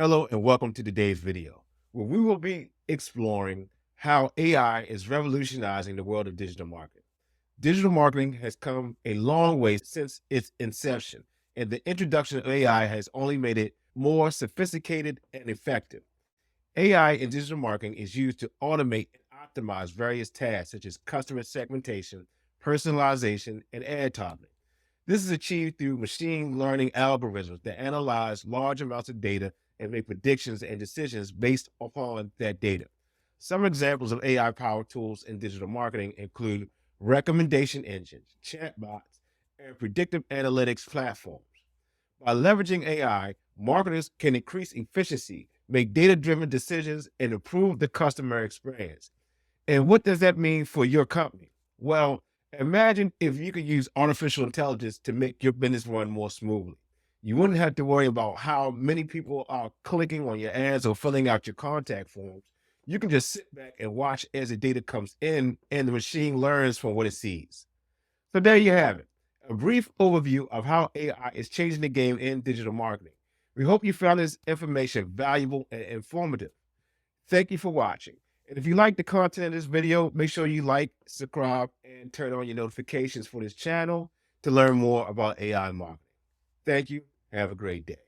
Hello and welcome to today's video, where we will be exploring how AI is revolutionizing the world of digital marketing. Digital marketing has come a long way since its inception, and the introduction of AI has only made it more sophisticated and effective. AI in digital marketing is used to automate and optimize various tasks such as customer segmentation, personalization, and ad targeting. This is achieved through machine learning algorithms that analyze large amounts of data and make predictions and decisions based upon that data. Some examples of AI powered tools in digital marketing include recommendation engines, chatbots, and predictive analytics platforms. By leveraging AI, marketers can increase efficiency, make data driven decisions, and improve the customer experience. And what does that mean for your company? Well, imagine if you could use artificial intelligence to make your business run more smoothly. You wouldn't have to worry about how many people are clicking on your ads or filling out your contact forms. You can just sit back and watch as the data comes in and the machine learns from what it sees. So there you have it, a brief overview of how AI is changing the game in digital marketing. We hope you found this information valuable and informative. Thank you for watching. And if you like the content of this video, make sure you like, subscribe, and turn on your notifications for this channel to learn more about AI marketing. Thank you. Have a great day.